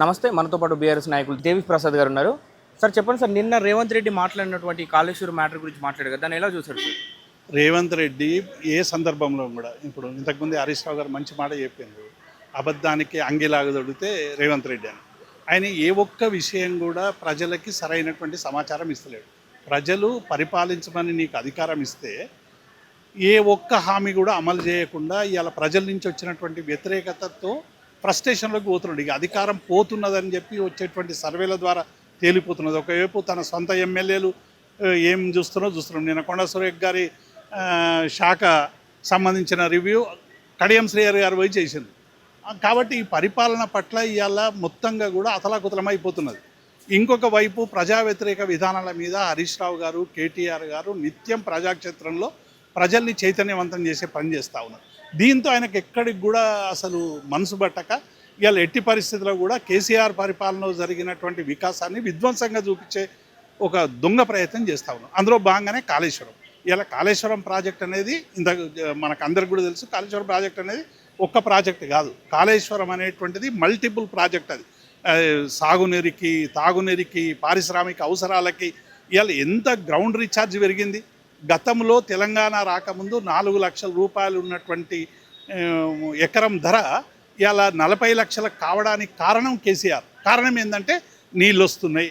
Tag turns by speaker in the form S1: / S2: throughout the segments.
S1: నమస్తే. మనతో పాటు బీఆర్ఎస్ నాయకులు దేవి ప్రసాద్ గారు ఉన్నారు. సార్ చెప్పండి సార్, నిన్న రేవంత్ రెడ్డి మాట్లాడినటువంటి కాళేశ్వరం మ్యాటర్ గురించి మాట్లాడారు కదా, దాన్ని ఎలా చూసారు సార్?
S2: రేవంత్ రెడ్డి ఏ సందర్భంలో కూడా ఇప్పుడు ఇంతకుముందు హరీష్ రావు గారు మంచి మాట చెప్పిండ్రు, అబద్ధానికి అంగిలాగా దొడితే రేవంత్ రెడ్డి అని. ఆయన ఏ ఒక్క విషయం కూడా ప్రజలకి సరైనటువంటి సమాచారం ఇస్తలేడు. ప్రజలు పరిపాలించమని నీకు అధికారం ఇస్తే ఏ ఒక్క హామీ కూడా అమలు చేయకుండా ఇవాళ ప్రజల నుంచి వచ్చినటువంటి వ్యతిరేకతతో ఫ్రస్ట్రేషన్లోకి పోతున్నాడు. ఇక అధికారం పోతున్నదని చెప్పి వచ్చేటువంటి సర్వేల ద్వారా తేలిపోతున్నది. ఒకవైపు తన సొంత ఎమ్మెల్యేలు ఏం చూస్తున్నాం. నేను కొండా సురేఖ్ గారి శాఖ సంబంధించిన రివ్యూ కడియం శ్రీహరి గారు పోయి చేసింది. కాబట్టి ఈ పరిపాలన పట్ల ఇవాళ మొత్తంగా కూడా అతలాకుతలమైపోతున్నది. ఇంకొక వైపు ప్రజా వ్యతిరేక విధానాల మీద హరీష్ రావు గారు, కేటీఆర్ గారు నిత్యం ప్రజాక్షేత్రంలో ప్రజల్ని చైతన్యవంతం చేసే పని చేస్తూ ఉన్నారు. దీంతో ఆయనకు ఎక్కడికి కూడా అసలు మనసు పట్టక ఇవాళ ఎట్టి పరిస్థితుల్లో కూడా కేసీఆర్ పరిపాలనలో జరిగినటువంటి వికాసాన్ని విధ్వంసంగా చూపించే ఒక దొంగ ప్రయత్నం చేస్తూ ఉన్నాం. అందులో భాగంగానే కాళేశ్వరం. ఇలా కాళేశ్వరం ప్రాజెక్ట్ అనేది మనకు అందరికి కూడా తెలుసు. కాళేశ్వరం ప్రాజెక్ట్ అనేది ఒక్క ప్రాజెక్ట్ కాదు. కాళేశ్వరం అనేటువంటిది మల్టిపుల్ ప్రాజెక్ట్. అది సాగునీరికి, తాగునీరికి, పారిశ్రామిక అవసరాలకి ఇవాళ ఎంత గ్రౌండ్ రీఛార్జ్ పెరిగింది. గతంలో తెలంగాణ రాకముందు 4 లక్షల రూపాయలు ఉన్నటువంటి ఎకరం ధర ఇవాళ 40 లక్షలకు కావడానికి కారణం కేసీఆర్. కారణం ఏంటంటే నీళ్ళు వస్తున్నాయి,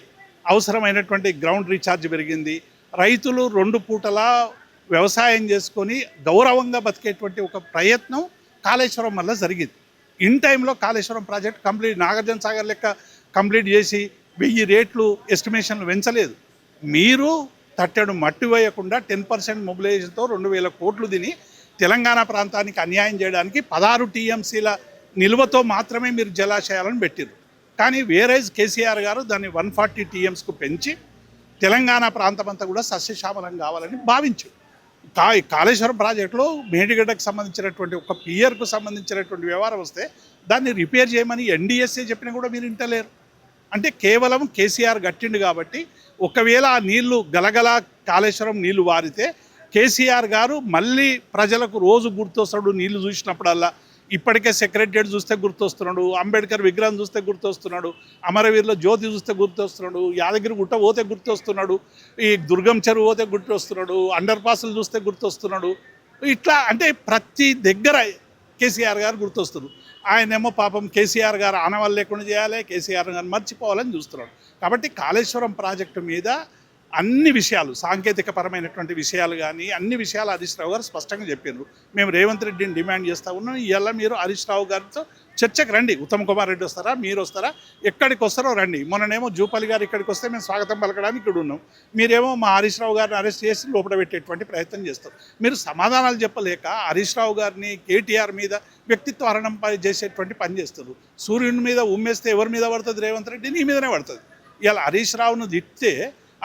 S2: అవసరమైనటువంటి గ్రౌండ్ రీఛార్జ్ పెరిగింది, రైతులు 2 పూటలా వ్యవసాయం చేసుకొని గౌరవంగా బతికేటువంటి ఒక ప్రయత్నం కాళేశ్వరం వల్ల జరిగింది. ఇన్ టైంలో కాళేశ్వరం ప్రాజెక్ట్ కంప్లీట్, నాగార్జున సాగర్ లెక్క కంప్లీట్ చేసి 1000 రేట్లు ఎస్టిమేషన్లు పెంచలేదు. మీరు తట్టెడు మట్టి వేయకుండా 10% మొబిలైజేషన్తో 2000 కోట్లు తిని తెలంగాణ ప్రాంతానికి అన్యాయం చేయడానికి 16 టీఎంసీల నిల్వతో మాత్రమే మీరు జలాశయాలను పెట్టారు. కానీ వేరేజ్ కేసీఆర్ గారు దాన్ని 140 టీఎంస్కు పెంచి తెలంగాణ ప్రాంతం అంతా కూడా సస్యశ్యామలం కావాలని భావించు. కాళేశ్వరం ప్రాజెక్టులో మేడిగడ్డకు సంబంధించినటువంటి ఒక పియర్కు సంబంధించినటువంటి వ్యవహారం వస్తే దాన్ని రిపేర్ చేయమని ఎన్డీఎస్ఏ చెప్పినా కూడా మీరు ఇంటలేరు. అంటే కేవలం కేసీఆర్ గట్టిండు కాబట్టి ఒకవేళ ఆ నీళ్లు గలగల కాళేశ్వరం నీళ్లు వారితే కేసీఆర్ గారు మళ్ళీ ప్రజలకు రోజు గుర్తొస్తాడు. నీళ్లు చూసినప్పుడల్లా ఇప్పటికే సెక్రటరియట్ చూస్తే గుర్తొస్తున్నాడు, అంబేద్కర్ విగ్రహం చూస్తే గుర్తొస్తున్నాడు, అమరవీరుల జ్యోతి చూస్తే గుర్తొస్తున్నాడు, యాదగిరి గుట్ట పోతే గుర్తొస్తున్నాడు, ఈ దుర్గం చెరువు పోతే గుర్తొస్తున్నాడు, అండర్ పాసులు చూస్తే గుర్తొస్తున్నాడు. ఇట్లా అంటే ప్రతి దగ్గర కేసీఆర్ గారు గుర్తొస్తున్నారు. ఆయనేమో పాపం కేసీఆర్ గారు ఆనవాళ్ళు లేకుండా చేయాలి, కేసీఆర్ గారు మర్చిపోవాలని చూస్తున్నాడు. కాబట్టి కాళేశ్వరం ప్రాజెక్టు మీద అన్ని విషయాలు, సాంకేతికపరమైనటువంటి విషయాలు కానీ అన్ని విషయాలు హరీష్ రావు గారు స్పష్టంగా చెప్పారు. మేము రేవంత్ రెడ్డిని డిమాండ్ చేస్తూ ఉన్నాం, ఇవాళ మీరు హరీష్ రావు గారితో చర్చకు రండి. ఉత్తమ్ కుమార్ రెడ్డి వస్తారా, మీరు వస్తారా, ఎక్కడికి వస్తారో రండి. మొన్ననేమో జూపల్లి గారు ఇక్కడికి వస్తే మేము స్వాగతం పలకడానికి ఇక్కడ ఉన్నాం. మీరేమో మా హరీష్ రావు గారిని అరెస్ట్ చేసి లోపల పెట్టేటువంటి ప్రయత్నం చేస్తారు. మీరు సమాధానాలు చెప్పలేక హరీష్ రావు గారిని, కేటీఆర్ మీద వ్యక్తిత్వ హరణం చేసేటువంటి పని చేస్తారు. సూర్యుని మీద ఉమ్మేస్తే ఎవరి మీద పడుతుంది? రేవంత్ రెడ్డి నీ మీదనే పడుతుంది. ఇవాళ హరీష్ రావును తిట్టే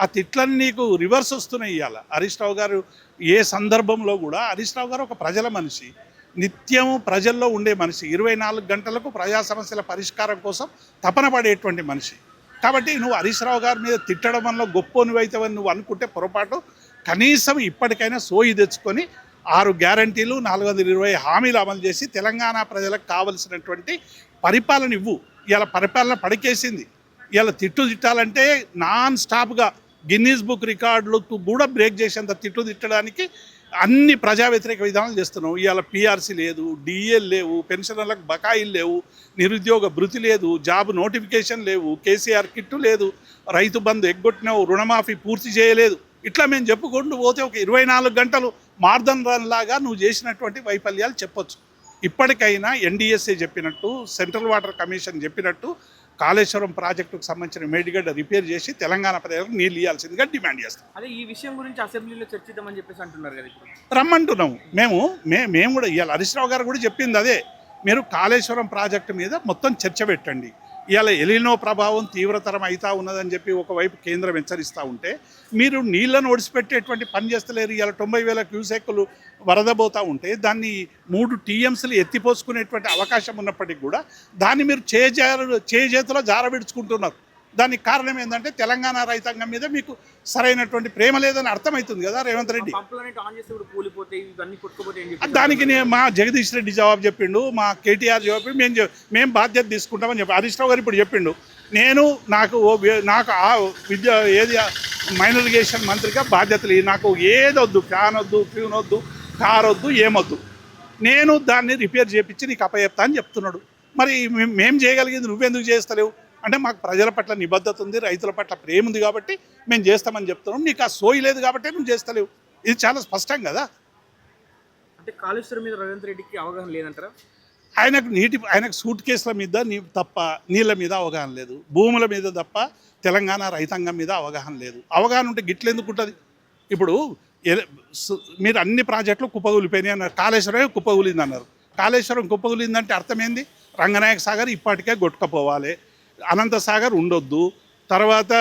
S2: ఆ తిట్లన్నీ నీకు రివర్స్ వస్తున్నాయి. ఇవాళ హరీష్ రావు గారు ఏ సందర్భంలో కూడా, హరీష్ రావు గారు ఒక ప్రజల మనిషి, నిత్యం ప్రజల్లో ఉండే మనిషి, 24 గంటలకు ప్రజా సమస్యల పరిష్కారం కోసం తపన పడేటువంటి మనిషి. కాబట్టి నువ్వు హరీష్ రావు గారి మీద తిట్టడం వల్ల గొప్పనివైతవని నువ్వు అనుకుంటే పొరపాటు. కనీసం ఇప్పటికైనా సోయి తెచ్చుకొని 6 గ్యారంటీలు, 420 హామీలు అమలు చేసి తెలంగాణ ప్రజలకు కావలసినటువంటి పరిపాలన ఇవ్వు. ఇవాళ పరిపాలన పడికేసింది. ఇవాళ తిట్టాలంటే నాన్ స్టాప్గా గిన్నీస్ బుక్ రికార్డులకు కూడా బ్రేక్ చేసేంత తిట్టడానికి అన్ని ప్రజా వ్యతిరేక విధానాలు చేస్తున్నావు. ఇవాళ పీఆర్సీ లేదు, డిఎల్ లేవు, పెన్షనర్లకు బకాయిలు లేవు, నిరుద్యోగ భృతి లేదు, జాబ్ నోటిఫికేషన్ లేవు, కేసీఆర్ కిట్టు లేదు, రైతు బంధు ఎగ్గొట్టినావు, రుణమాఫీ పూర్తి చేయలేదు. ఇట్లా మేము చెప్పుకుంటూ పోతే ఒక 24 గంటలు మార్దన్ రన్ లాగా నువ్వు చేసినటువంటి వైఫల్యాలు చెప్పొచ్చు. ఇప్పటికైనా ఎన్డీఎస్ఏ చెప్పినట్టు, సెంట్రల్ వాటర్ కమిషన్ చెప్పినట్టు కాళేశ్వరం ప్రాజెక్టుకు సంబంధించిన మేడిగడ్డ రిపేర్ చేసి తెలంగాణ ప్రజలకు నీళ్ళు ఇవ్వాల్సిందిగా డిమాండ్ చేస్తాం.
S1: అదే ఈ విషయం గురించి అసెంబ్లీలో చర్చిద్దామని చెప్పేసి అంటున్నారు కదా. ఇప్పుడు
S2: రమ్మంటున్నాము. మేము కూడా ఇవాళ హరీష్ రావు గారు కూడా చెప్పింది అదే. మీరు కాళేశ్వరం ప్రాజెక్టు మీద మొత్తం చర్చ పెట్టండి. ఇవాళ ఎలినో ప్రభావం తీవ్రతరం అవుతా ఉన్నదని చెప్పి ఒకవైపు కేంద్రం హెచ్చరిస్తూ ఉంటే మీరు నీళ్లను ఒడిసిపెట్టేటువంటి పని చేస్తలేరు. ఇవాళ 90,000 క్యూసెక్కులు వరదబోతూ ఉంటే దాన్ని 3 టీఎంసీలు ఎత్తిపోసుకునేటువంటి అవకాశం ఉన్నప్పటికీ కూడా దాన్ని మీరు చేతిలో జారబిడ్చుకుంటున్నారు. దానికి కారణం ఏంటంటే తెలంగాణ రైతాంగం మీద మీకు సరైనటువంటి ప్రేమ లేదని అర్థమవుతుంది కదా రేవంత్ రెడ్డి.
S1: పంపులనేటి ఆన్ చేస్తే కూడా కూలిపోతాయి, ఇవన్నీ కొట్టుకుపోతే ఏం చెప్పి
S2: దానికి మా జగదీష్ రెడ్డి జవాబు చెప్పిండు, మా కేటీఆర్ జవాబు మేము బాధ్యత తీసుకుంటామని చెప్పి హరీష్ రావు గారు ఇప్పుడు చెప్పిండు. నాకు ఆ విద్య ఏది మైనర్ ఇరిగేషన్ మంత్రిగా బాధ్యతలు నాకు ఏదొద్దు, ఫ్యాన్ వద్దు, ఫ్యూన్ వద్దు, కార్ వద్దు, ఏమొద్దు, నేను దాన్ని రిపేర్ చేయించి నీకు అప్పచెప్తా అని చెప్తున్నాడు. మరి మేము చేయగలిగేది నువ్వెందుకు చేస్తలేవు అంటే మాకు ప్రజల పట్ల నిబద్ధత ఉంది, రైతుల పట్ల ప్రేమ ఉంది కాబట్టి మేము చేస్తామని చెప్తున్నాం. నీకు ఆ సోయి లేదు కాబట్టి నువ్వు చేస్తలేవు. ఇది చాలా స్పష్టం కదా.
S1: అంటే కాళేశ్వరం మీద రేవంత్ రెడ్డికి అవగాహన లేదంటారా?
S2: ఆయనకు సూట్ కేసుల మీద తప్ప నీళ్ళ మీద అవగాహన లేదు, భూముల మీద తప్ప తెలంగాణ రైతాంగం మీద అవగాహన లేదు. అవగాహన ఉంటే గిట్లు ఎందుకు ఉంటుంది? ఇప్పుడు మీరు అన్ని ప్రాజెక్టులు కుప్పగూలిపోయినాయి అన్నారు, కాళేశ్వరం కుప్పగూలింది అన్నారు. కాళేశ్వరం కుప్పగూలిందంటే అర్థమైంది, రంగనాయక సాగర్ ఇప్పటికే కొట్టుకపోవాలి, అనంత సాగర్ ఉండొద్దు, తర్వాత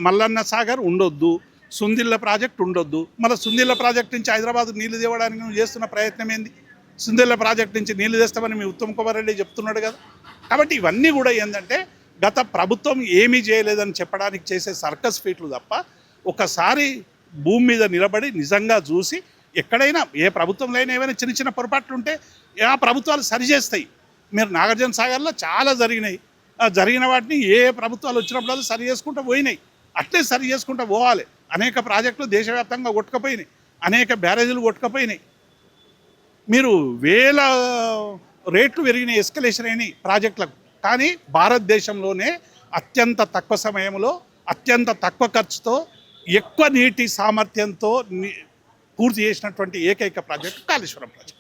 S2: మల్లన్న సాగర్ ఉండొద్దు, సుందిళ్ళ ప్రాజెక్ట్ ఉండొద్దు. మళ్ళీ సుందిళ్ళ ప్రాజెక్ట్ నుంచి హైదరాబాద్ నీళ్లు తేవడానికి నువ్వు చేస్తున్న ప్రయత్నం ఏంది? సుందిళ్ళ ప్రాజెక్ట్ నుంచి నీళ్లు తెస్తామని మీ ఉత్తమ్ కుమార్ రెడ్డి చెప్తున్నాడు కదా. కాబట్టి ఇవన్నీ కూడా ఏంటంటే గత ప్రభుత్వం ఏమీ చేయలేదని చెప్పడానికి చేసే సర్కస్ ఫీట్లు తప్ప, ఒకసారి భూమి మీద నిలబడి నిజంగా చూసి ఎక్కడైనా ఏ ప్రభుత్వంలో అయినా ఏమైనా చిన్న చిన్న పొరపాట్లు ఉంటే ఆ ప్రభుత్వాలు సరిచేస్తాయి. మీరు నాగార్జున సాగర్లో చాలా జరిగినాయి, జరిగిన వాటిని ఏ ప్రభుత్వాలు వచ్చినప్పుడు సరి చేసుకుంటూ పోయినాయి, అట్లే సరి చేసుకుంటూ పోవాలి. అనేక ప్రాజెక్టులు దేశవ్యాప్తంగా కొట్టుకుపోయినాయి, అనేక బ్యారేజీలు కొట్టుకుపోయినాయి. మీరు వేల రేట్లు పెరిగినాయి, ఎస్కలేషన్ అయినాయి ప్రాజెక్టులకు. కానీ భారతదేశంలోనే అత్యంత తక్కువ సమయంలో అత్యంత తక్కువ ఖర్చుతో ఎక్కువ నీటి సామర్థ్యంతో పూర్తి చేసినటువంటి ఏకైక ప్రాజెక్టు కాళేశ్వరం ప్రాజెక్టు.